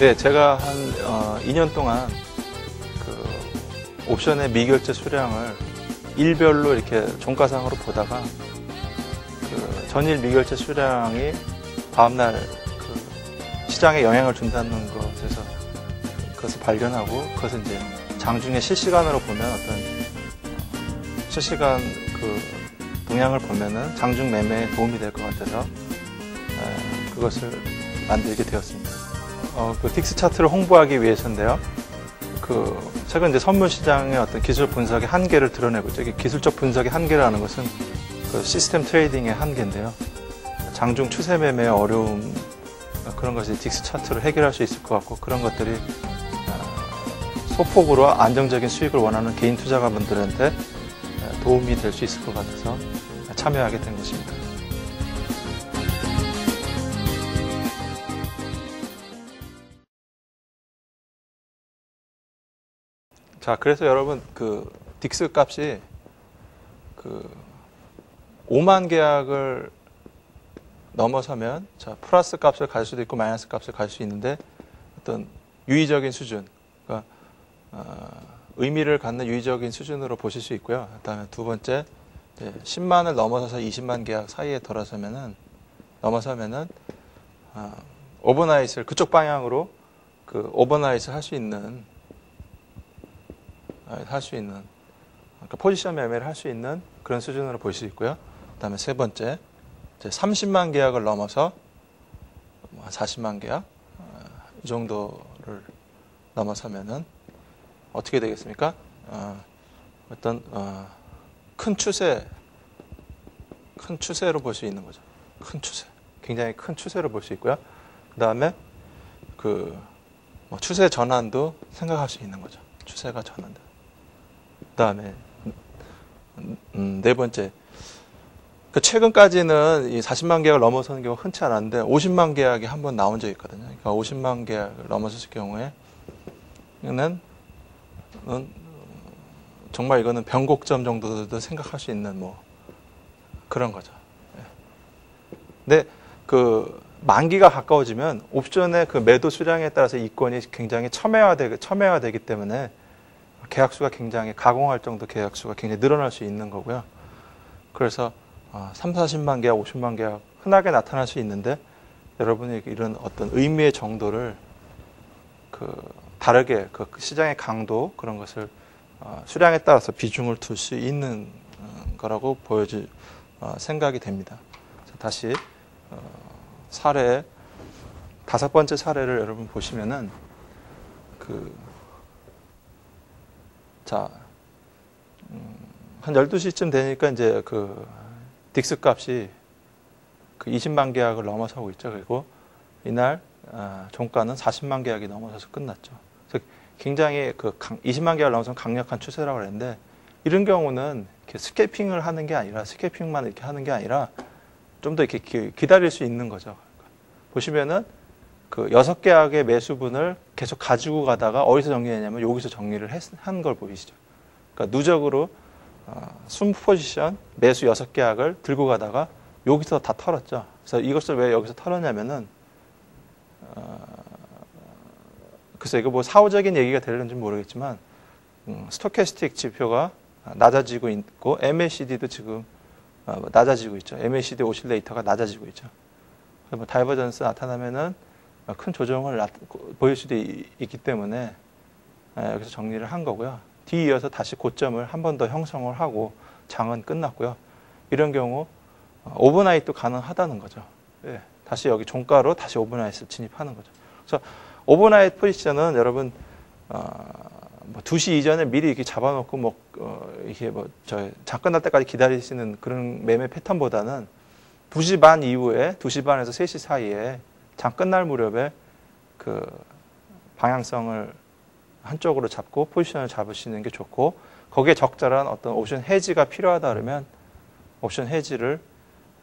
네, 제가 한 2년 동안 그 옵션의 미결제 수량을 일별로 이렇게 종가상으로 보다가 그 전일 미결제 수량이 다음날 그 시장에 영향을 준다는 것에서 그것을 발견하고 그것을 이제 장중에 실시간으로 보면 어떤 실시간 그 동향을 보면은 장중 매매에 도움이 될 것 같아서 그것을 만들게 되었습니다. 그 딕스 차트를 홍보하기 위해서인데요. 최근 이제 선물 시장의 어떤 기술 분석의 한계를 드러내고 있죠. 기술적 분석의 한계라는 것은 그 시스템 트레이딩의 한계인데요. 장중 추세 매매의 어려움 그런 것이 딕스 차트로 해결할 수 있을 것 같고 그런 것들이 소폭으로 안정적인 수익을 원하는 개인 투자가분들한테 도움이 될 수 있을 것 같아서 참여하게 된 것입니다. 자, 그래서 여러분 그 딕스 값이 그 5만 계약을 넘어서면 자, 플러스 값을 갈 수도 있고 마이너스 값을 갈 수 있는데 어떤 유의적인 수준, 그러니까 의미를 갖는 유의적인 수준으로 보실 수 있고요. 그다음에 두 번째 10만을 넘어서서 20만 계약 사이에 넘어서면은 오버나잇을 그쪽 방향으로 그 오버나잇을 할 수 있는 그러니까 포지션 매매를 할 수 있는 그런 수준으로 볼 수 있고요. 그다음에 세 번째, 이제 30만 계약을 넘어서 40만 계약 이 정도를 넘어서면은 어떻게 되겠습니까? 어떤 큰 추세로 볼 수 있는 거죠. 큰 추세, 굉장히 큰 추세로 볼 수 있고요. 그다음에 추세 전환도 생각할 수 있는 거죠. 추세가 전환돼. 그다음에 네 번째, 최근까지는 이 40만 계약을 넘어서는 경우가 흔치 않았는데 50만 계약이 한 번 나온 적이 있거든요. 그러니까 50만 계약을 넘어섰을 경우에는 정말 이거는 변곡점 정도도 생각할 수 있는 그런 거죠. 근데 그 만기가 가까워지면 옵션의 그 매도 수량에 따라서 이권이 굉장히 첨예화되기 때문에 계약수가 굉장히 가공할 정도 계약수가 굉장히 늘어날 수 있는 거고요. 그래서 3, 40만 계약, 50만 계약 흔하게 나타날 수 있는데 여러분이 이런 어떤 의미의 정도를 다르게 그 시장의 강도 그런 것을 수량에 따라서 비중을 둘 수 있는 거라고 생각이 됩니다. 다시 사례 5번째 사례를 여러분 보시면은 한 12시쯤 되니까 이제 딕스 값이 20만 계약을 넘어서고 있죠. 그리고 이날 종가는 40만 계약이 넘어서서 끝났죠. 그래서 굉장히 20만 계약을 넘어서는 강력한 추세라고 그랬는데 이런 경우는 이렇게 스캐핑을 하는 게 아니라 스캐핑만 이렇게 하는 게 아니라 좀 더 이렇게 기다릴 수 있는 거죠. 보시면은 6계약의 매수분을 계속 가지고 가다가 어디서 정리했냐면 여기서 정리를 한 걸 보이시죠. 그러니까 누적으로 숨 포지션 매수 6계약을 들고 가다가 여기서 다 털었죠. 그래서 이것을 왜 여기서 털었냐면은 글쎄 이거 사후적인 얘기가 되는지 모르겠지만 스토캐스틱 지표가 낮아지고 있고 MACD도 지금 낮아지고 있죠. MACD 오실레이터가 낮아지고 있죠. 다이버전스 나타나면은 큰 조정을 보일 수도 있기 때문에 여기서 정리를 한 거고요. 뒤이어서 다시 고점을 한 번 더 형성을 하고 장은 끝났고요. 이런 경우 오버나잇도 가능하다는 거죠. 예, 다시 여기 종가로 다시 오버나잇을 진입하는 거죠. 그래서 오버나잇 포지션은 여러분 2시 이전에 미리 이렇게 잡아놓고 장 끝날 때까지 기다리시는 그런 매매 패턴보다는 2시 반 이후에 2시 반에서 3시 사이에 장 끝날 무렵에 방향성을 한쪽으로 잡고 포지션을 잡으시는 게 좋고 거기에 적절한 어떤 옵션 해지가 필요하다 그러면 옵션 해지를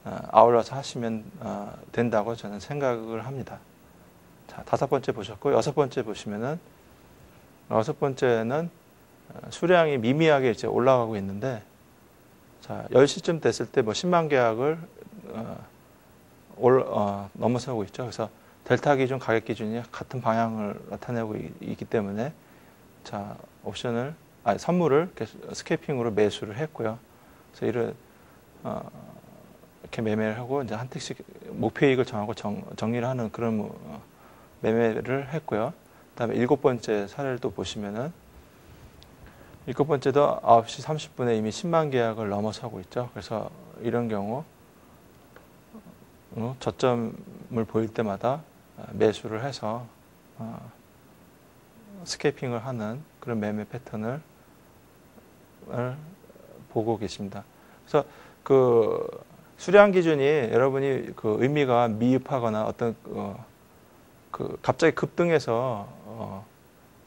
아울러서 하시면 된다고 저는 생각을 합니다. 자, 5번째 보셨고 6번째 보시면은 6번째는 수량이 미미하게 이제 올라가고 있는데 자, 10시쯤 됐을 때 10만 계약을 넘어서고 있죠. 그래서 델타 기준, 가격 기준이 같은 방향을 나타내고 있기 때문에 자 선물을 스케이핑으로 매수를 했고요. 그래서 이런 이렇게 매매를 하고 이제 한 택씩 목표이익을 정하고 정리를 하는 그런 매매를 했고요. 그다음에 7번째 사례를 또 보시면은 7번째도 9시 30분에 이미 10만 계약을 넘어서고 있죠. 그래서 이런 경우 저점을 보일 때마다 매수를 해서 스케이핑을 하는 그런 매매 패턴을 보고 계십니다. 그래서 그 수량 기준이 여러분이 그 의미가 미흡하거나 어떤 그 갑자기 급등해서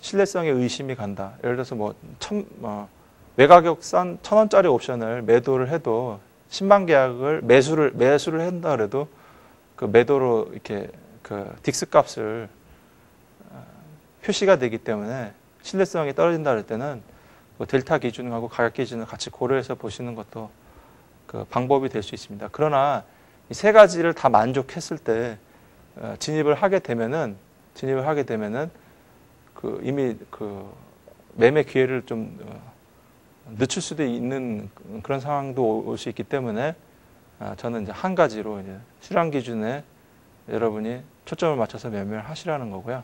신뢰성에 의심이 간다. 예를 들어서 매가격 싼 1,000원짜리 옵션을 매도를 해도 10만 계약을 매수를 한다 그래도 그 매도로 이렇게 그 딕스 값을 표시가 되기 때문에 신뢰성이 떨어진다 그럴 때는 뭐 델타 기준하고 가격 기준을 같이 고려해서 보시는 것도 그 방법이 될 수 있습니다. 그러나 이 세 가지를 다 만족했을 때 진입을 하게 되면은 그 이미 그 매매 기회를 좀 늦출 수도 있는 그런 상황도 올 수 있기 때문에 저는 이제 한 가지로 이제 수량 기준에 여러분이 초점을 맞춰서 매매를 하시라는 거고요.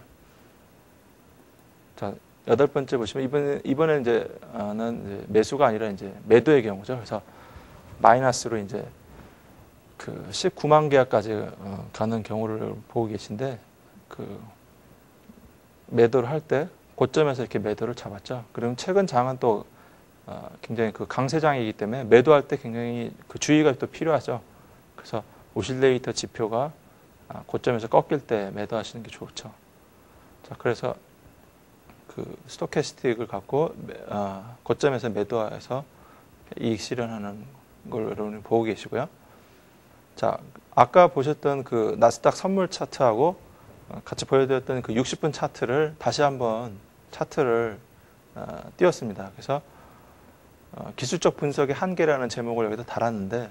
자, 8번째 보시면 이번에 이제는 매수가 아니라 이제 매도의 경우죠. 그래서 마이너스로 이제 그 19만 계약까지 가는 경우를 보고 계신데 그 매도를 할 때 고점에서 이렇게 매도를 잡았죠. 그럼 최근 장은 또 굉장히 그 강세장이기 때문에 매도할 때 굉장히 그 주의가 또 필요하죠. 그래서 오실레이터 지표가 고점에서 꺾일 때 매도하시는 게 좋죠. 자, 그래서 그 스토캐스틱을 갖고 고점에서 매도해서 이익 실현하는 걸 여러분이 보고 계시고요. 자, 아까 보셨던 그 나스닥 선물 차트하고 같이 보여드렸던 그 60분 차트를 다시 한번 차트를 띄웠습니다. 그래서 기술적 분석의 한계라는 제목을 여기다 달았는데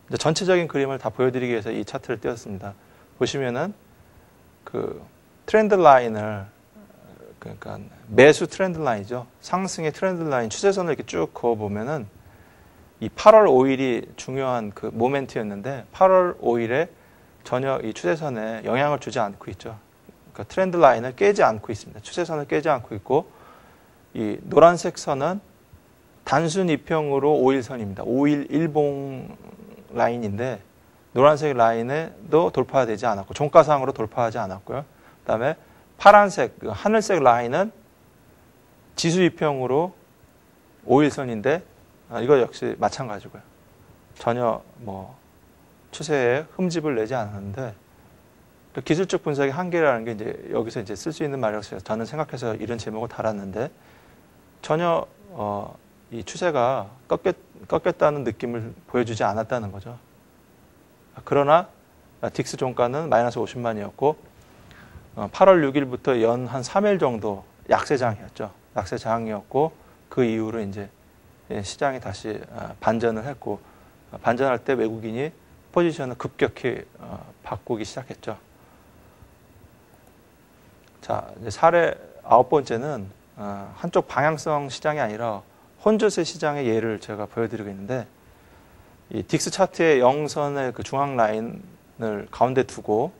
이제 전체적인 그림을 다 보여드리기 위해서 이 차트를 띄웠습니다. 보시면은 그 트렌드 라인을 그러니까 매수 트렌드 라인이죠. 상승의 트렌드 라인 추세선을 이렇게 쭉 그어 보면은 이 8월 5일이 중요한 그 모멘트였는데 8월 5일에 전혀 이 추세선에 영향을 주지 않고 있죠. 그러니까 트렌드 라인을 깨지 않고 있습니다. 추세선을 깨지 않고 있고 이 노란색 선은 단순 이평으로 5일선입니다. 5일 일봉 라인인데 노란색 라인에도 돌파되지 않았고 종가상으로 돌파하지 않았고요. 그다음에 파란색 하늘색 라인은 지수 이평으로 5일선인데 이거 역시 마찬가지고요. 전혀 뭐 추세에 흠집을 내지 않았는데 기술적 분석의 한계라는 게 이제 여기서 이제 쓸 수 있는 말이라서 저는 생각해서 이런 제목을 달았는데 전혀 이 추세가 꺾였다는 느낌을 보여주지 않았다는 거죠. 그러나 딕스 종가는 마이너스 50만이었고 8월 6일부터 연 한 3일 정도 약세장이었죠. 약세장이었고 그 이후로 이제 시장이 다시 반전을 했고 반전할 때 외국인이 포지션을 급격히 바꾸기 시작했죠. 자, 이제 사례 9번째는 한쪽 방향성 시장이 아니라 혼조세 시장의 예를 제가 보여드리고 있는데 이 딕스 차트의 영선의 그 중앙 라인을 가운데 두고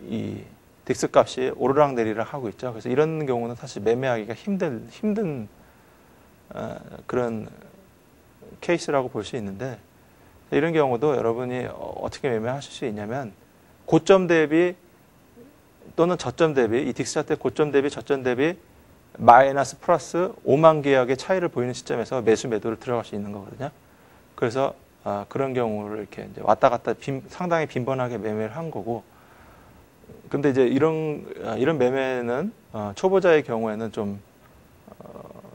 이 딕스 값이 오르락내리락 하고 있죠. 그래서 이런 경우는 사실 매매하기가 힘든 그런 케이스라고 볼 수 있는데 이런 경우도 여러분이 어떻게 매매하실 수 있냐면 고점 대비 또는 저점 대비 이 딕스 차트의 고점 대비 저점 대비 마이너스 플러스 5만 계약의 차이를 보이는 시점에서 매수 매도를 들어갈 수 있는 거거든요. 그래서 그런 경우를 이렇게 이제 왔다 갔다 상당히 빈번하게 매매를 한 거고 근데 이제 이런 매매는 초보자의 경우에는 좀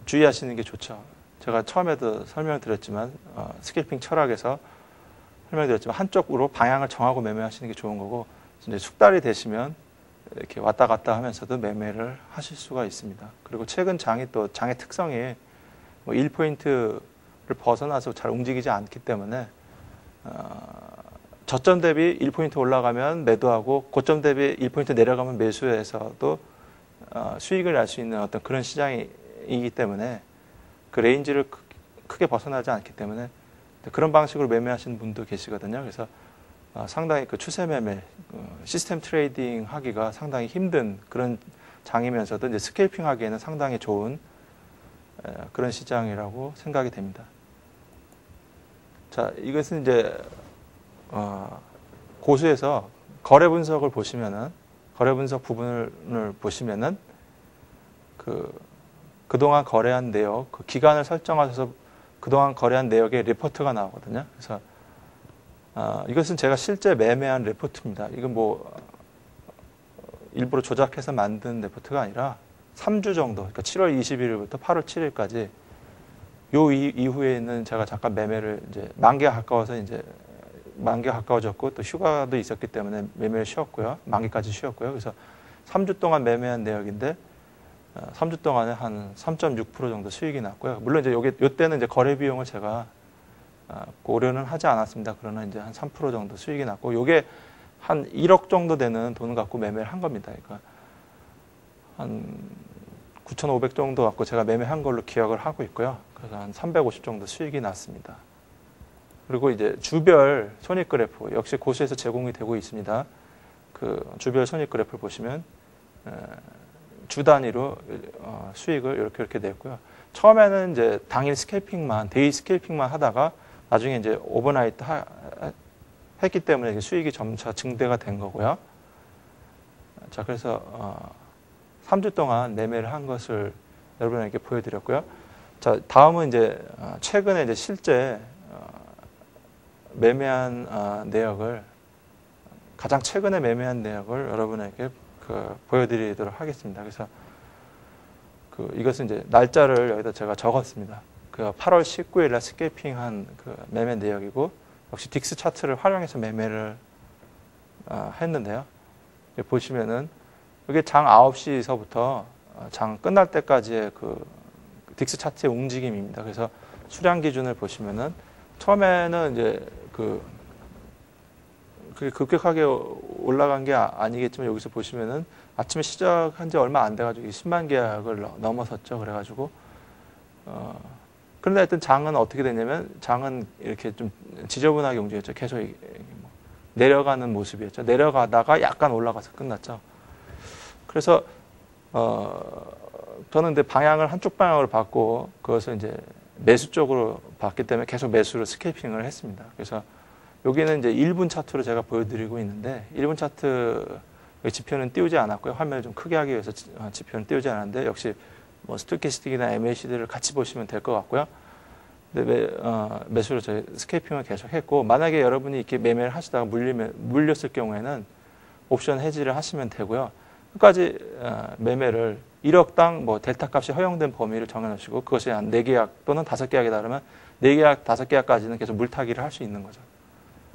주의하시는 게 좋죠. 제가 처음에도 설명을 드렸지만 스캘핑 철학에서 설명드렸지만 한쪽으로 방향을 정하고 매매하시는 게 좋은 거고 이제 숙달이 되시면 이렇게 왔다 갔다 하면서도 매매를 하실 수가 있습니다. 그리고 최근 장의 특성이 뭐 1포인트를 벗어나서 잘 움직이지 않기 때문에 저점 대비 1포인트 올라가면 매도하고 고점 대비 1포인트 내려가면 매수해서도 수익을 낼 수 있는 어떤 그런 시장이기 때문에 그 레인지를 크게 벗어나지 않기 때문에 그런 방식으로 매매하시는 분도 계시거든요. 그래서 상당히 그 추세 매매, 시스템 트레이딩 하기가 상당히 힘든 그런 장이면서도 이제 스케일핑 하기에는 상당히 좋은 그런 시장이라고 생각이 됩니다. 자, 이것은 이제 고수에서 거래 분석을 보시면은, 거래 분석 부분을 보시면은 그동안 거래한 내역, 그 기간을 설정하셔서 그동안 거래한 내역의 리포트가 나오거든요. 그래서 이것은 제가 실제 매매한 리포트입니다. 이건 뭐 일부러 조작해서 만든 리포트가 아니라 3주 정도, 그러니까 7월 21일부터 8월 7일까지 요 이후에는 제가 잠깐 매매를 이제 만기가 가까워서 이제 만기가 가까워졌고 또 휴가도 있었기 때문에 매매를 쉬었고요. 만기까지 쉬었고요. 그래서 3주 동안 매매한 내역인데 3주 동안에 한 3.6% 정도 수익이 났고요. 물론 이제 요때는 이제 거래 비용을 제가 고려는 하지 않았습니다. 그러나 이제 한 3% 정도 수익이 났고 요게 한 1억 정도 되는 돈 갖고 매매를 한 겁니다. 그러니까 한 9,500 정도 갖고 제가 매매한 걸로 기억을 하고 있고요. 그래서 한 350 정도 수익이 났습니다. 그리고 이제 주별 손익 그래프 역시 고수에서 제공이 되고 있습니다. 그 주별 손익 그래프를 보시면 주 단위로 수익을 이렇게 냈고요. 처음에는 이제 당일 스캘핑만, 데이 스캘핑만 하다가 나중에 이제 오버나이트 했기 때문에 수익이 점차 증대가 된 거고요. 자, 그래서 3주 동안 매매를 한 것을 여러분에게 보여드렸고요. 자, 다음은 이제 최근에 이제 실제 매매한 내역을, 가장 최근에 매매한 내역을 여러분에게 보여드리도록 하겠습니다. 그래서 이것은 이제 날짜를 여기다 제가 적었습니다. 8월 19일 날 스케이핑한 매매 내역이고, 역시 딕스 차트를 활용해서 매매를 했는데요. 보시면은 이게 장 9시서부터 장 끝날 때까지의 딕스 차트의 움직임입니다. 그래서 수량 기준을 보시면은 처음에는 이제 그게 급격하게 올라간 게 아니겠지만 여기서 보시면은 아침에 시작한 지 얼마 안 돼가지고 10만 계약을 넘어섰죠. 그래가지고 그런데 하여튼 장은 어떻게 됐냐면 장은 이렇게 좀 지저분하게 움직였죠. 계속 내려가는 모습이었죠. 내려가다가 약간 올라가서 끝났죠. 그래서 저는 근데 방향을 한쪽 방향으로 받고 그것을 이제 매수 쪽으로 봤기 때문에 계속 매수로 스케이핑을 했습니다. 그래서 여기는 이제 1분 차트로 제가 보여드리고 있는데 1분 차트 지표는 띄우지 않았고요. 화면을 좀 크게 하기 위해서 지표는 띄우지 않았는데 역시 뭐 스토캐스틱이나 MACD를 같이 보시면 될 것 같고요. 근데 매수로 저희 스케이핑을 계속 했고, 만약에 여러분이 이렇게 매매를 하시다가 물렸을 경우에는 옵션 해지를 하시면 되고요. 끝까지 매매를 1억당 뭐 델타 값이 허용된 범위를 정해놓으시고 그것이 한 4계약 또는 5계약에 따르면 4계약, 5계약까지는 계속 물타기를 할 수 있는 거죠.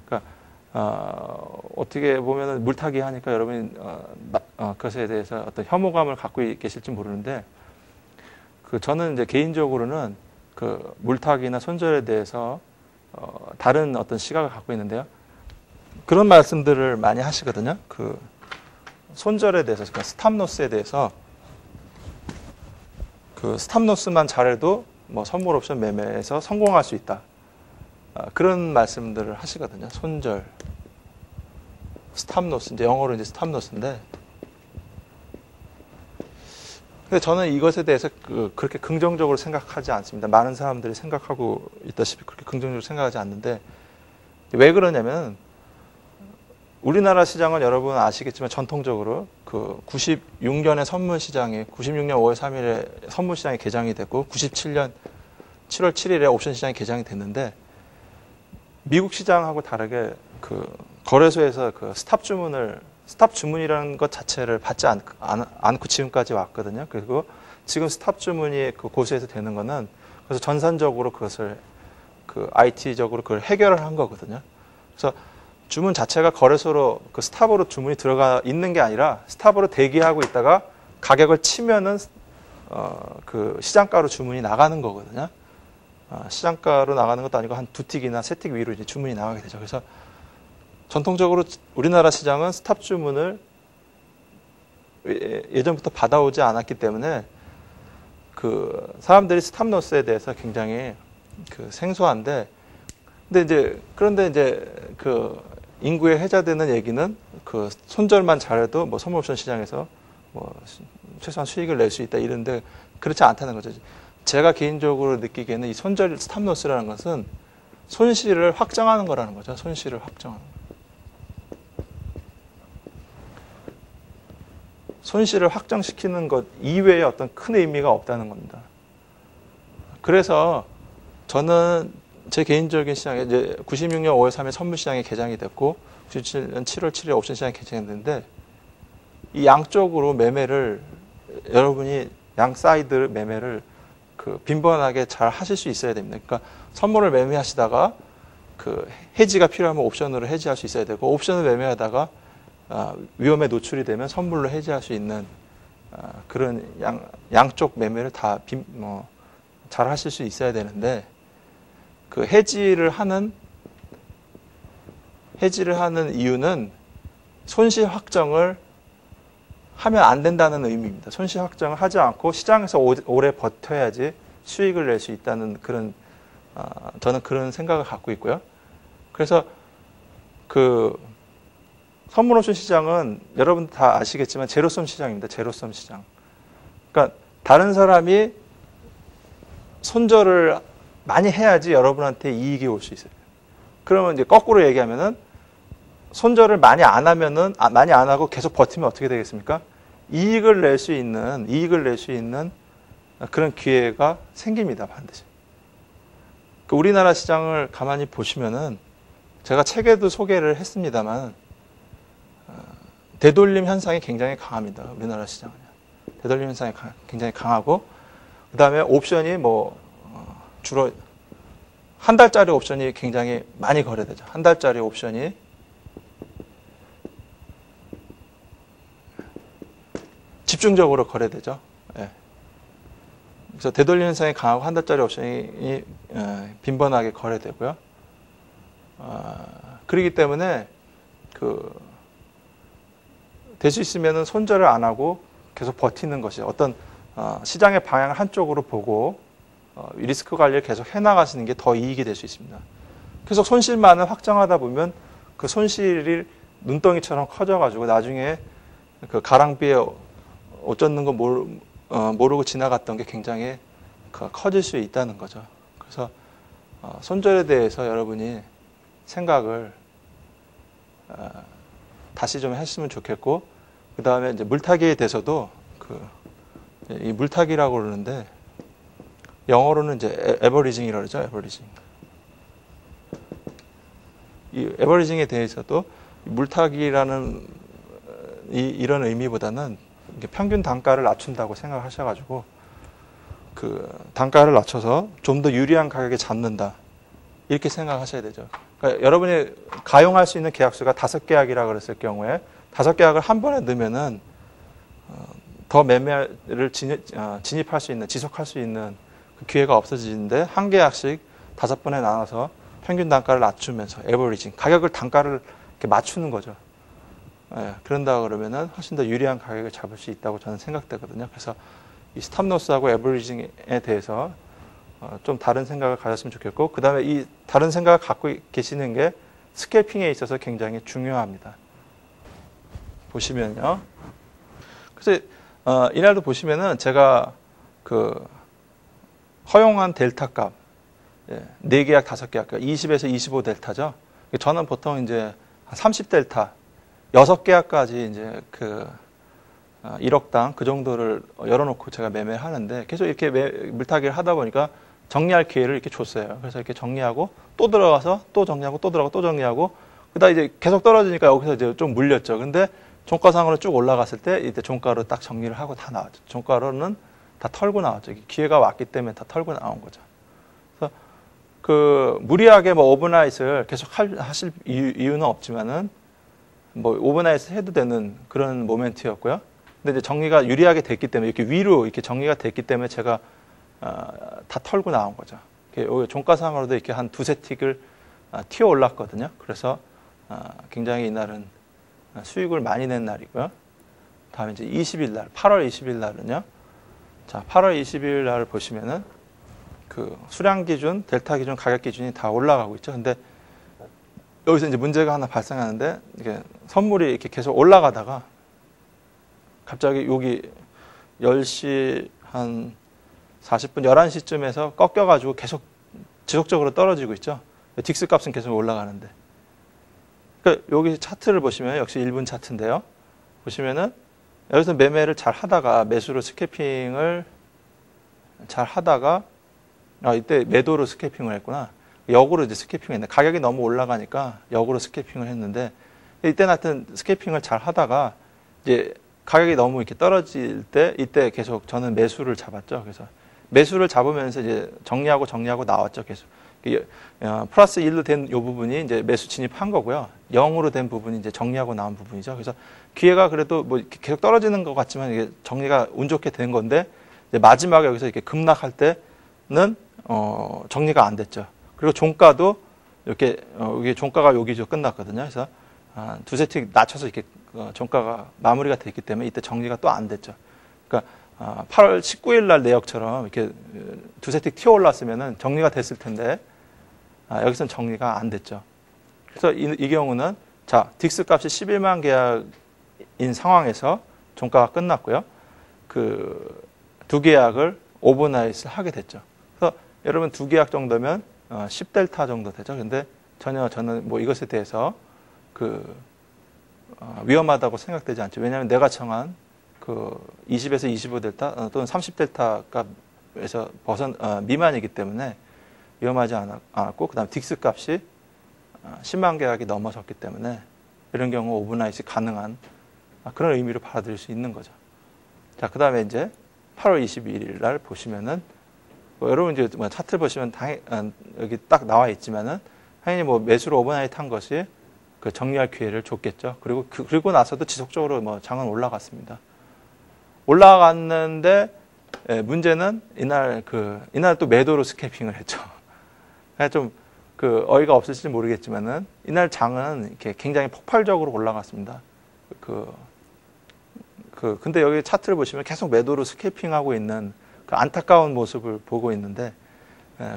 그러니까 어떻게 보면은 물타기 하니까 여러분이 그것에 대해서 어떤 혐오감을 갖고 계실지 모르는데 저는 이제 개인적으로는 물타기나 손절에 대해서 다른 어떤 시각을 갖고 있는데요. 그런 말씀들을 많이 하시거든요. 손절에 대해서, 그러니까 스탑로스에 대해서 스탑로스만 잘해도 뭐 선물 옵션 매매에서 성공할 수 있다. 그런 말씀들을 하시거든요. 손절, 스탑로스, 이제 영어로 이제 스탑로스인데, 근데 저는 이것에 대해서 그렇게 긍정적으로 생각하지 않습니다. 많은 사람들이 생각하고 있다시피 그렇게 긍정적으로 생각하지 않는데, 왜 그러냐면 우리나라 시장은 여러분 아시겠지만 전통적으로 96년에 선물 시장이 96년 5월 3일에 선물 시장이 개장이 됐고 97년 7월 7일에 옵션 시장이 개장이 됐는데, 미국 시장하고 다르게 거래소에서 스탑 주문이라는 것 자체를 받지 않고 지금까지 왔거든요. 그리고 지금 스탑 주문이 고수에서 되는 거는 그래서 전산적으로 그것을 IT적으로 그걸 해결을 한 거거든요. 그래서 주문 자체가 거래소로 스탑으로 주문이 들어가 있는 게 아니라 스탑으로 대기하고 있다가 가격을 치면은 시장가로 주문이 나가는 거거든요. 시장가로 나가는 것도 아니고 한 2틱이나 3틱 위로 이제 주문이 나가게 되죠. 그래서 전통적으로 우리나라 시장은 스탑 주문을 예전부터 받아오지 않았기 때문에 그 사람들이 스탑 로스에 대해서 굉장히 그 생소한데, 그런데 이제 그 인구에 해자되는 얘기는 그 손절만 잘해도 뭐 선물옵션 시장에서 뭐 최소한 수익을 낼 수 있다 이런데 그렇지 않다는 거죠. 제가 개인적으로 느끼기에는 이 손절 스탑 로스라는 것은 손실을 확정하는 거라는 거죠. 손실을 확정하는 거. 손실을 확정시키는 것 이외에 어떤 큰 의미가 없다는 겁니다. 그래서 저는 제 개인적인 시장에 이제 96년 5월 3일 선물 시장이 개장이 됐고 97년 7월 7일 옵션 시장이 개장했는데 이 양쪽으로 매매를 여러분이 양 사이드 매매를 그 빈번하게 잘 하실 수 있어야 됩니다. 그러니까 선물을 매매하시다가 그 해지가 필요하면 옵션으로 해지할 수 있어야 되고 옵션을 매매하다가 위험에 노출이 되면 선물로 해지할 수 있는 그런 양쪽 매매를 다 잘 하실 수 있어야 되는데 그 해지를 하는 이유는 손실 확정을 하면 안 된다는 의미입니다. 손실 확정을 하지 않고 시장에서 오래 버텨야지 수익을 낼 수 있다는 그런 저는 그런 생각을 갖고 있고요. 그래서 그 선물옵션 시장은 여러분 다 아시겠지만 제로섬 시장입니다. 제로섬 시장. 그러니까 다른 사람이 손절을 많이 해야지 여러분한테 이익이 올 수 있어요. 그러면 이제 거꾸로 얘기하면은 손절을 많이 안 하고 계속 버티면 어떻게 되겠습니까? 이익을 낼 수 있는 그런 기회가 생깁니다, 반드시. 그 우리나라 시장을 가만히 보시면은 제가 책에도 소개를 했습니다만 되돌림 현상이 굉장히 강합니다. 우리나라 시장은. 되돌림 현상이 굉장히 강하고 그다음에 옵션이 주로 한 달짜리 옵션이 굉장히 많이 거래되죠. 한 달짜리 옵션이 집중적으로 거래되죠. 예. 그래서 되돌림 현상이 강하고 한 달짜리 옵션이 빈번하게 거래되고요. 그렇기 때문에 될 수 있으면은 손절을 안 하고 계속 버티는 것이 어떤 시장의 방향을 한쪽으로 보고 리스크 관리를 계속 해나가시는 게 더 이익이 될 수 있습니다. 계속 손실만을 확정하다 보면 그 손실이 눈덩이처럼 커져가지고 나중에 그 가랑비에 옷 젖는 거 모르고 지나갔던 게 굉장히 커질 수 있다는 거죠. 그래서 손절에 대해서 여러분이 생각을 다시 좀 했으면 좋겠고, 그 다음에 이제 물타기에 대해서도 이 물타기라고 그러는데 영어로는 이제 에버리징이라고 그러죠. 에버리징. 이 에버리징에 대해서도 물타기라는 이런 의미보다는 평균 단가를 낮춘다고 생각하셔가지고 그 단가를 낮춰서 좀 더 유리한 가격에 잡는다 이렇게 생각하셔야 되죠. 그러니까 여러분이 가용할 수 있는 계약수가 5계약이라 그랬을 경우에 5계약을 한 번에 넣으면은 더 매매를 진입할 수 있는 지속할 수 있는 그 기회가 없어지는데 한 계약씩 5번에 나눠서 평균 단가를 낮추면서 에버리징 가격을 단가를 이렇게 맞추는 거죠. 예, 그런다 그러면은 훨씬 더 유리한 가격을 잡을 수 있다고 저는 생각되거든요. 그래서 이 스탑로스하고 에버리징에 대해서 좀 다른 생각을 가졌으면 좋겠고, 그 다음에 이 다른 생각을 갖고 계시는 게 스캘핑에 있어서 굉장히 중요합니다. 보시면요. 그래서 이날도 보시면은 제가 그 허용한 델타 값 4계약, 5계약, 20에서 25 델타죠. 저는 보통 이제 한 30 델타 6계약까지 이제 1억당 그 정도를 열어놓고 제가 매매하는데 계속 이렇게 물타기를 하다 보니까 정리할 기회를 이렇게 줬어요. 그래서 이렇게 정리하고 또 들어가서 또 정리하고 또 들어가고 또 정리하고 그다음 이제 계속 떨어지니까 여기서 이제 좀 물렸죠. 근데 종가상으로 쭉 올라갔을 때 이때 종가로 딱 정리를 하고 다 나왔죠. 종가로는 다 털고 나왔죠. 기회가 왔기 때문에 다 털고 나온 거죠. 그래서 무리하게 오버나잇을 계속 하실 이유는 없지만은 오버나잇 해도 되는 그런 모멘트였고요. 근데 이제 정리가 유리하게 됐기 때문에 이렇게 위로 이렇게 정리가 됐기 때문에 제가 다 털고 나온 거죠. 여기 종가상으로도 이렇게 한 2-3 틱을 튀어 올랐거든요. 그래서 굉장히 이날은 수익을 많이 낸 날이고요. 다음에 이제 20일 날, 8월 20일 날은요. 자, 8월 20일 날을 보시면은 그 수량 기준, 델타 기준, 가격 기준이 다 올라가고 있죠. 근데 여기서 이제 문제가 하나 발생하는데 이게 선물이 이렇게 계속 올라가다가 갑자기 여기 10시 한 40분, 11시쯤에서 꺾여가지고 계속 지속적으로 떨어지고 있죠. 딕스 값은 계속 올라가는데. 그러니까 여기 차트를 보시면 역시 1분 차트인데요. 보시면은 여기서 매매를 잘 하다가 매수로 스캐핑을 잘 하다가 이때 매도로 스캐핑을 했구나. 역으로 이제 스캐핑을 했는데 가격이 너무 올라가니까 역으로 스캐핑을 했는데 이때 하여튼 스캐핑을 잘 하다가 이제 가격이 너무 이렇게 떨어질 때 이때 계속 저는 매수를 잡았죠. 그래서 매수를 잡으면서 이제 정리하고 나왔죠. 계속. 플러스 1로 된 이 부분이 이제 매수 진입한 거고요. 0으로 된 부분이 이제 정리하고 나온 부분이죠. 그래서 기회가 그래도 뭐 계속 떨어지는 것 같지만 이게 정리가 운 좋게 된 건데 이제 마지막에 여기서 이렇게 급락할 때는 정리가 안 됐죠. 그리고 종가도 이렇게 이게 종가가 여기서 끝났거든요. 그래서 두세 틱 낮춰서 이렇게 종가가 마무리가 됐기 때문에 이때 정리가 또 안 됐죠. 그러니까 8월 19일 날 내역처럼 이렇게 두세 틱 튀어 올랐으면은 정리가 됐을 텐데 여기서는 정리가 안 됐죠. 그래서 이 경우는 자 딕스 값이 11만 계약인 상황에서 종가가 끝났고요. 그 두 계약을 오버나잇을 하게 됐죠. 그래서 여러분 두 계약 정도면 10델타 정도 되죠. 근데 전혀 저는 뭐 이것에 대해서 위험하다고 생각되지 않죠. 왜냐하면 내가 정한 그 20에서 25델타 또는 30델타 값에서 미만이기 때문에 위험하지 않았고 그다음 딕스 값이 10만 계약이 넘어섰기 때문에 이런 경우 오버나잇이 가능한 그런 의미로 받아들일 수 있는 거죠. 자, 그다음에 이제 8월 22일 날 보시면은 여러분 이제 차트를 보시면 여기 딱 나와 있지만은 당연히 뭐 매수로 오버나잇 한 것이 그 정리할 기회를 줬겠죠. 그리고 나서도 지속적으로 뭐 장은 올라갔습니다. 올라갔는데 문제는 이날 또 매도로 스캐핑을 했죠. 좀 어이가 없을지 모르겠지만은 이날 장은 이렇게 굉장히 폭발적으로 올라갔습니다. 근데 여기 차트를 보시면 계속 매도로 스캐핑하고 있는 그 안타까운 모습을 보고 있는데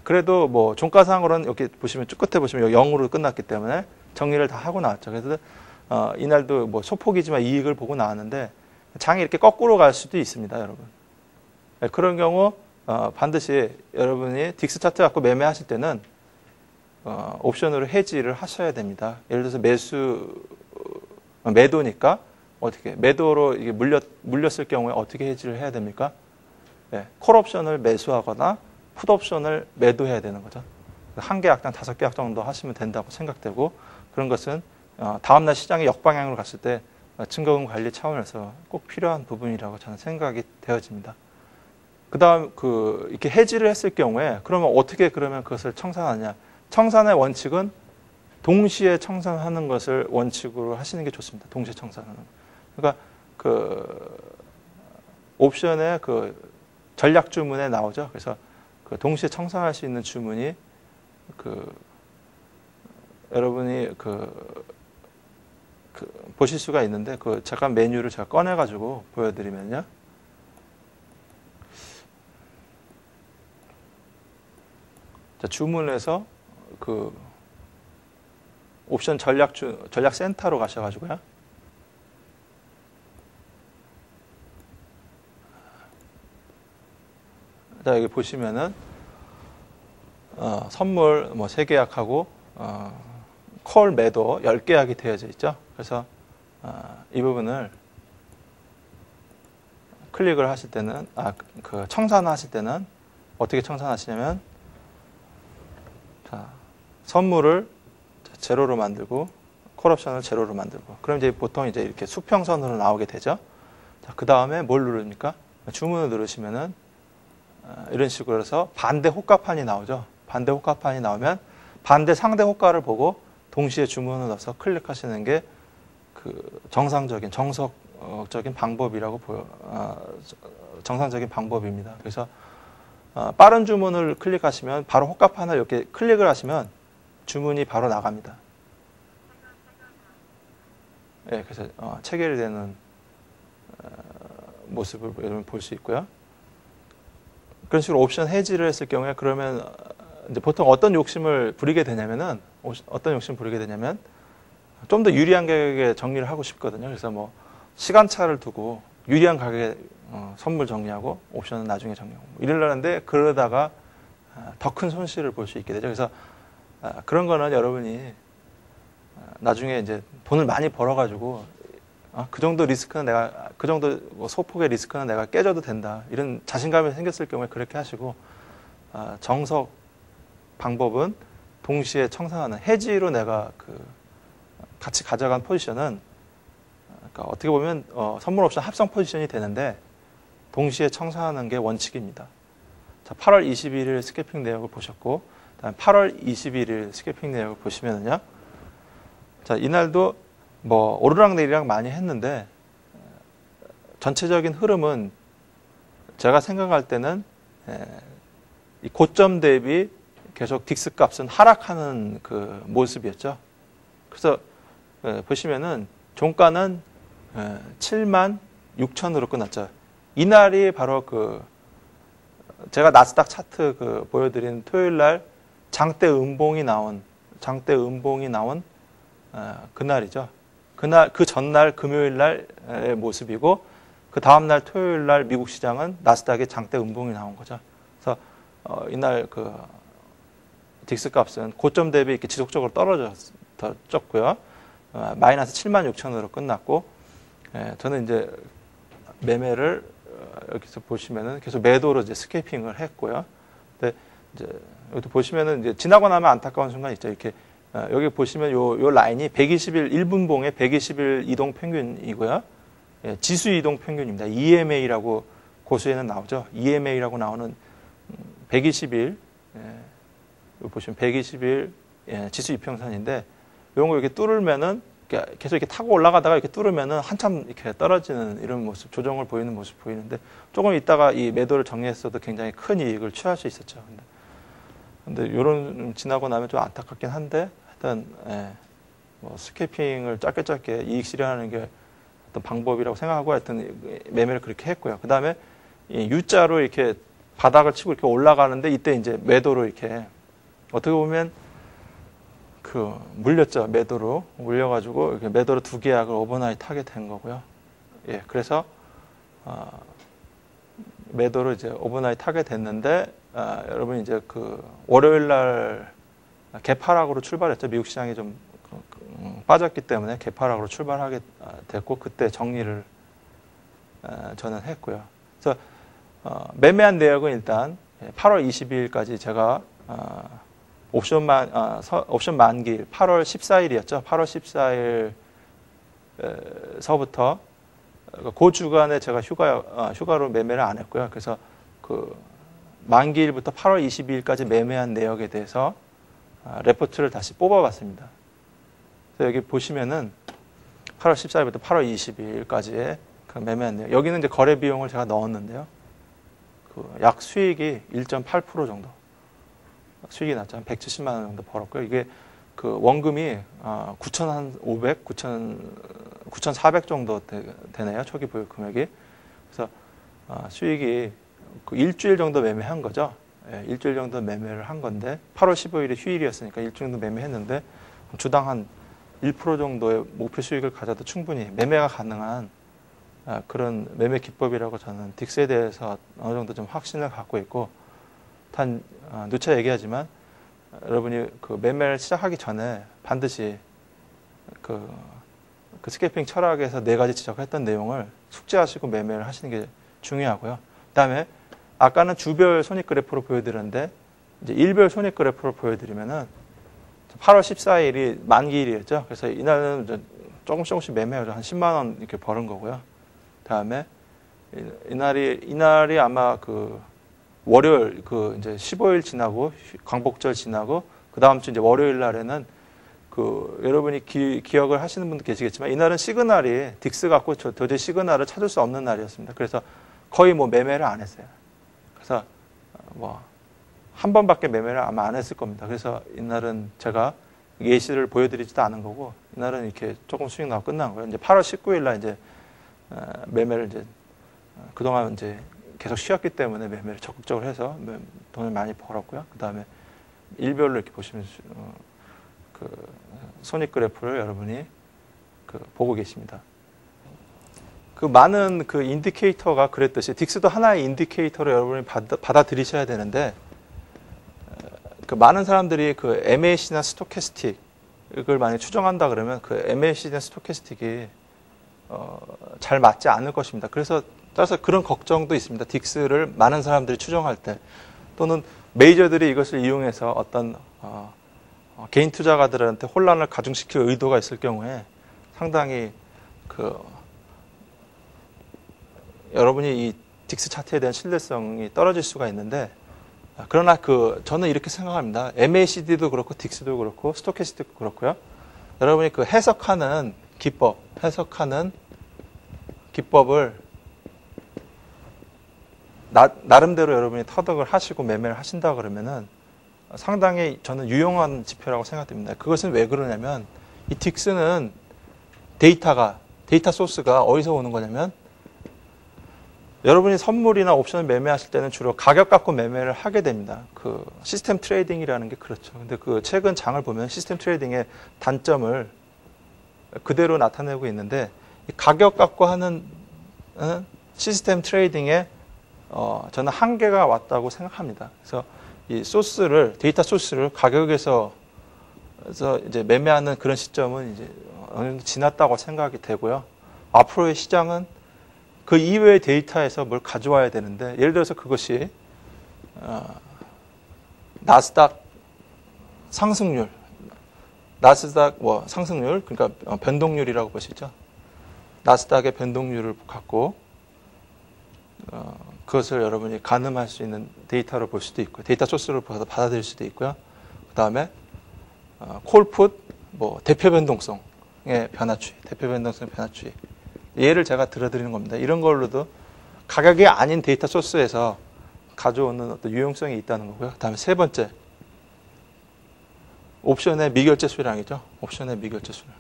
그래도 뭐 종가상으로는 여기 보시면 쭉 끝에 보시면 0으로 끝났기 때문에 정리를 다 하고 나왔죠. 그래서 이날도 뭐 소폭이지만 이익을 보고 나왔는데 장이 이렇게 거꾸로 갈 수도 있습니다, 여러분. 그런 경우 반드시 여러분이 딕스 차트 갖고 매매하실 때는 옵션으로 해지를 하셔야 됩니다. 예를 들어서 매도니까 어떻게 매도로 이게 물렸을 경우에 어떻게 해지를 해야 됩니까? 콜 옵션을 매수하거나 풋 옵션을 매도해야 되는 거죠. 한 계약당 5계약 정도 하시면 된다고 생각되고 그런 것은 다음날 시장이 역방향으로 갔을 때 증거금 관리 차원에서 꼭 필요한 부분이라고 저는 생각이 되어집니다. 그다음 이렇게 해지를 했을 경우에 그러면 어떻게 그것을 청산하냐? 청산의 원칙은 동시에 청산하는 것을 원칙으로 하시는 게 좋습니다. 동시에 청산하는. 그러니까 옵션의 전략 주문에 나오죠. 그래서 동시에 청산할 수 있는 주문이 여러분이 보실 수가 있는데 잠깐 메뉴를 제가 꺼내 가지고 보여드리면요. 자, 주문에서 옵션 전략 센터로 가셔가지고요. 자, 여기 보시면은 선물 3계약하고 콜 매도 10계약이 되어져 있죠. 그래서 이 부분을 클릭을 하실 때는 청산하실 때는 어떻게 청산하시냐면 자, 선물을 제로로 만들고 콜 옵션을 제로로 만들고 그럼 이제 보통 이제 이렇게 수평선으로 나오게 되죠. 자, 그 다음에 뭘 누릅니까? 주문을 누르시면은 이런 식으로 해서 반대 호가판이 나오죠. 반대 호가판이 나오면 반대 상대 호가를 보고 동시에 주문을 넣어서 클릭하시는 게 정상적인 정석적인 방법이라고 정상적인 방법입니다. 그래서 빠른 주문을 클릭하시면 바로 호가판을 이렇게 클릭을 하시면 주문이 바로 나갑니다. 예, 그래서 체결이 되는 모습을 여러분 볼 수 있고요. 그런 식으로 옵션 해지를 했을 경우에 그러면 이제 보통 어떤 욕심을 부리게 되냐면 좀 더 유리한 가격에 정리를 하고 싶거든요. 그래서 뭐 시간차를 두고 유리한 가격에 선물 정리하고 옵션은 나중에 정리하고 이러려는데 그러다가 더 큰 손실을 볼 수 있게 되죠. 그래서 그런 거는 여러분이 나중에 이제 돈을 많이 벌어가지고 그 정도 리스크는 내가 그 정도 소폭의 리스크는 내가 깨져도 된다 이런 자신감이 생겼을 경우에 그렇게 하시고 정석 방법은 동시에 청산하는 해지로 내가 그 같이 가져간 포지션은 그러니까 어떻게 보면 선물 옵션 합성 포지션이 되는데 동시에 청산하는 게 원칙입니다. 자, 8월 21일 스캐핑 내역을 보셨고 그다음에 8월 21일 스캐핑 내역을 보시면은요. 자, 이날도 뭐 오르락내리락 많이 했는데 전체적인 흐름은 제가 생각할 때는 이 고점 대비 계속 딕스 값은 하락하는 그 모습이었죠. 그래서 보시면은 종가는 76,000으로 끝났죠. 이날이 바로 그 제가 나스닥 차트 보여드린 토요일 날 장대 음봉이 나온 그날이죠. 그날 그 전날 금요일 날의 모습이고 그 다음 날 토요일 날 미국 시장은 나스닥에 장대 음봉이 나온 거죠. 그래서 이날 그 딕스 값은 고점 대비 이렇게 지속적으로 떨어졌고요. 마이너스 76,000으로 끝났고 저는 이제 매매를 여기서 보시면은 계속 매도로 이제 스케이핑을 했고요. 근데 이제 여기 보시면은 이제 지나고 나면 안타까운 순간 있죠. 이렇게 여기 보시면 요 라인이 120일 1분봉의 120일 이동 평균이고요. 지수 이동 평균입니다. EMA라고 고수에는 나오죠. EMA라고 나오는 120일 여기 보시면 120일 지수 이평선인데 이런 거 이렇게 뚫으면은 계속 이렇게 타고 올라가다가 이렇게 뚫으면은 한참 이렇게 떨어지는 이런 모습, 조정을 보이는 모습 보이는데 조금 있다가 이 매도를 정리했어도 굉장히 큰 이익을 취할 수 있었죠. 근데 이런 지나고 나면 좀 안타깝긴 한데 하여튼 뭐 스캐핑을 짧게 이익 실현하는 게 어떤 방법이라고 생각하고 하여튼 매매를 그렇게 했고요. 그 다음에 이 U자로 이렇게 바닥을 치고 이렇게 올라가는데 이때 이제 매도로 이렇게 어떻게 보면 물렸죠. 매도로 물려가지고 이렇게 매도로 두 계약을 오버나이트 하게 된 거고요. 예, 그래서 매도로 이제 오버나이트 하게 됐는데 여러분 이제 월요일 날 개파락으로 출발했죠. 미국 시장이 좀 빠졌기 때문에 개파락으로 출발하게 됐고 그때 정리를 저는 했고요. 그래서 매매한 내역은 일단 8월 22일까지 제가 옵션 만기일 8월 14일이었죠. 8월 14일서부터 그 주간에 제가 휴가로 매매를 안 했고요. 그래서 만기일부터 8월 22일까지 매매한 내역에 대해서 레포트를 다시 뽑아봤습니다. 그래서 여기 보시면은 8월 14일부터 8월 22일까지의 그 매매한 내역. 여기는 이제 거래 비용을 제가 넣었는데요. 약 수익이 1.8% 정도. 수익이 났죠. 한 170만 원 정도 벌었고요. 이게 원금이 9,500, 9,400 정도 되네요. 초기 보유 금액이. 그래서 수익이 일주일 정도 매매한 거죠. 예, 일주일 정도 매매를 한 건데 8월 15일이 휴일이었으니까 일주일 정도 매매했는데 주당 한 1% 정도의 목표 수익을 가져도 충분히 매매가 가능한 그런 매매 기법이라고 저는 딕스에 대해서 어느 정도 좀 확신을 갖고 있고 단 누차 얘기하지만 여러분이 매매를 시작하기 전에 반드시 그 스캐핑 철학에서 4가지 지적했던 내용을 숙지하시고 매매를 하시는 게 중요하고요. 그다음에 아까는 주별 손익 그래프로 보여드렸는데 이제 일별 손익 그래프로 보여드리면은 8월 14일이 만기일이었죠. 그래서 이날은 조금씩 매매하죠. 한 10만 원 이렇게 버는 거고요. 그다음에 이날이 아마 월요일 이제 15일 지나고 광복절 지나고 그 다음 주 이제 월요일 날에는 여러분이 기억을 하시는 분도 계시겠지만 이날은 시그널이 딕스 갖고 도저히 시그널을 찾을 수 없는 날이었습니다. 그래서 거의 뭐 매매를 안 했어요. 그래서 뭐 한 번밖에 매매를 아마 안 했을 겁니다. 그래서 이날은 제가 예시를 보여드리지도 않은 거고 이날은 이렇게 조금 수익 나고 끝난 거예요. 이제 8월 19일 날 이제 매매를 이제 그동안 이제 계속 쉬었기 때문에 매매를 적극적으로 해서 돈을 많이 벌었고요. 그 다음에 일별로 이렇게 보시면 그 손익 그래프를 여러분이 보고 계십니다. 그 많은 그 인디케이터가 그랬듯이 딕스도 하나의 인디케이터로 여러분이 받아들이셔야 되는데 그 많은 사람들이 그 MAC나 스토캐스틱을 많이 추정한다 그러면 그 MAC나 스토캐스틱이 잘 맞지 않을 것입니다. 따라서 그런 걱정도 있습니다. 딕스를 많은 사람들이 추정할 때 또는 메이저들이 이것을 이용해서 어떤 개인 투자가들한테 혼란을 가중시킬 의도가 있을 경우에 상당히 여러분이 이 딕스 차트에 대한 신뢰성이 떨어질 수가 있는데 그러나 저는 이렇게 생각합니다. MACD도 그렇고 딕스도 그렇고 스토캐스틱도 그렇고요. 여러분이 그 해석하는 기법을 나름대로 여러분이 터득을 하시고 매매를 하신다 그러면은 상당히 저는 유용한 지표라고 생각됩니다. 그것은 왜 그러냐면 이 딕스는 데이터 소스가 어디서 오는 거냐면 여러분이 선물이나 옵션을 매매하실 때는 주로 가격 갖고 매매를 하게 됩니다. 그 시스템 트레이딩이라는 게 그렇죠. 근데 그 최근 장을 보면 시스템 트레이딩의 단점을 그대로 나타내고 있는데 이 가격 갖고 하는 시스템 트레이딩에 저는 한계가 왔다고 생각합니다. 그래서 이 데이터 소스를 가격에서 이제 매매하는 그런 시점은 이제 어느 정도 지났다고 생각이 되고요. 앞으로의 시장은 그 이외의 데이터에서 뭘 가져와야 되는데 예를 들어서 그것이 나스닥 상승률, 상승률 그러니까 변동률이라고 보시죠. 나스닥의 변동률을 갖고 그것을 여러분이 가늠할 수 있는 데이터로 볼 수도 있고요. 데이터 소스를 받아들일 수도 있고요. 그 다음에 콜풋, 대표 변동성의 변화추이. 예를 제가 들어드리는 겁니다. 이런 걸로도 가격이 아닌 데이터 소스에서 가져오는 어떤 유용성이 있다는 거고요. 그 다음에 세 번째, 옵션의 미결제 수량이죠. 옵션의 미결제 수량.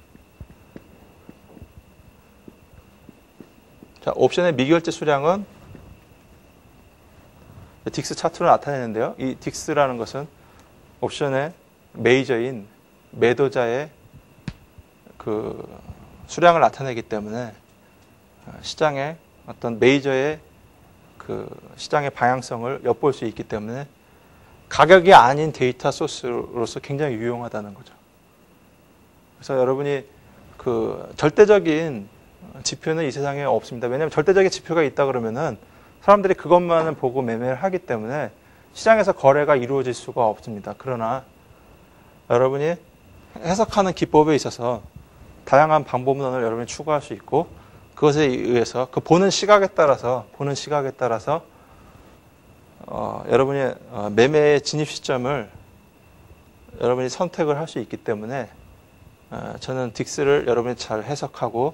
자, 옵션의 미결제 수량은 딕스 차트로 나타내는데요. 이 딕스라는 것은 옵션의 메이저인 매도자의 그 수량을 나타내기 때문에 시장의 어떤 메이저의 그 시장의 방향성을 엿볼 수 있기 때문에 가격이 아닌 데이터 소스로서 굉장히 유용하다는 거죠. 그래서 여러분이 그 절대적인 지표는 이 세상에 없습니다. 왜냐하면 절대적인 지표가 있다 그러면은 사람들이 그것만을 보고 매매를 하기 때문에 시장에서 거래가 이루어질 수가 없습니다. 그러나 여러분이 해석하는 기법에 있어서 다양한 방법론을 여러분이 추구할 수 있고 그것에 의해서 그 보는 시각에 따라서 여러분의 매매의 진입 시점을 여러분이 선택을 할 수 있기 때문에 저는 딕스를 여러분이 잘 해석하고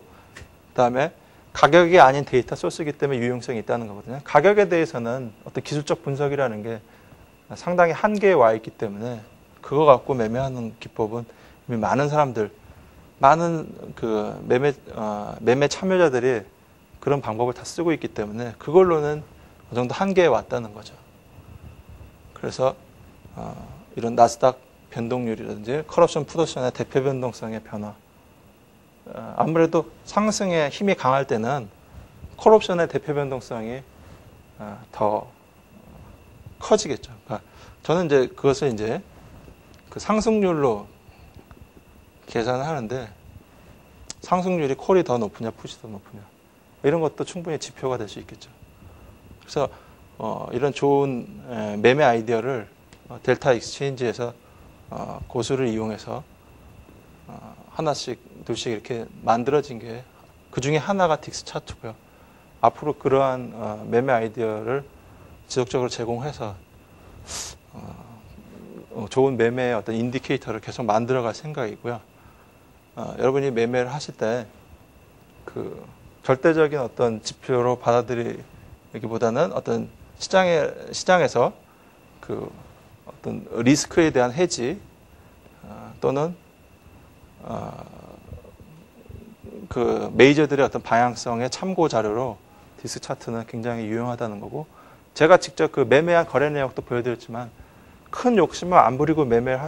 그다음에 가격이 아닌 데이터 소스이기 때문에 유용성이 있다는 거거든요. 가격에 대해서는 어떤 기술적 분석이라는 게 상당히 한계에 와 있기 때문에 그거 갖고 매매하는 기법은 이미 많은 그 매매 참여자들이 그런 방법을 다 쓰고 있기 때문에 그걸로는 어느 정도 한계에 왔다는 거죠. 그래서 이런 나스닥 변동률이라든지 컬옵션 풋옵션의 대표 변동성의 변화 아무래도 상승에 힘이 강할 때는 콜옵션의 대표 변동성이 더 커지겠죠. 그러니까 저는 이제 그것을 이제 그 상승률로 계산을 하는데 상승률이 콜이 더 높으냐, 풋이 더 높으냐 이런 것도 충분히 지표가 될 수 있겠죠. 그래서 이런 좋은 매매 아이디어를 델타 익스체인지에서 고수를 이용해서 하나씩 둘씩 이렇게 만들어진 게 그 중에 하나가 딕스 차트고요. 앞으로 그러한 매매 아이디어를 지속적으로 제공해서 좋은 매매의 어떤 인디케이터를 계속 만들어갈 생각이고요. 여러분이 매매를 하실 때 그 절대적인 어떤 지표로 받아들이기보다는 어떤 시장에서 그 어떤 리스크에 대한 해지 또는 그 메이저들의 어떤 방향성의 참고 자료로 디스 차트는 굉장히 유용하다는 거고, 제가 직접 그 매매한 거래 내역도 보여드렸지만 큰 욕심을 안 부리고 매매를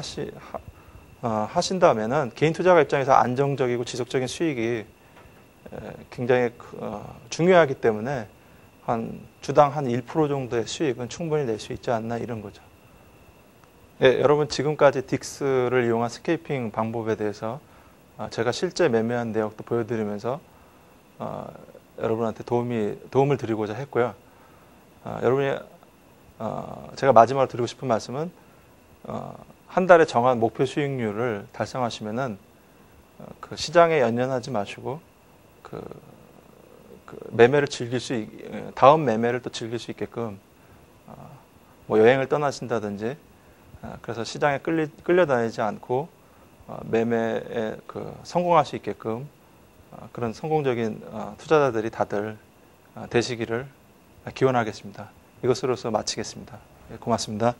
하신다면은 개인 투자가 입장에서 안정적이고 지속적인 수익이 굉장히 중요하기 때문에 한 주당 한 1% 정도의 수익은 충분히 낼 수 있지 않나 이런 거죠. 예, 여러분 지금까지 딕스를 이용한 스케이핑 방법에 대해서 제가 실제 매매한 내역도 보여드리면서 여러분한테 도움을 드리고자 했고요. 여러분이 제가 마지막으로 드리고 싶은 말씀은 한 달에 정한 목표 수익률을 달성하시면은 그 시장에 연연하지 마시고 그 매매를 다음 매매를 또 즐길 수 있게끔 뭐 여행을 떠나신다든지 그래서 시장에 끌려다니지 않고 매매에 성공할 수 있게끔 그런 성공적인 투자자들이 다들 되시기를 기원하겠습니다. 이것으로서 마치겠습니다. 고맙습니다.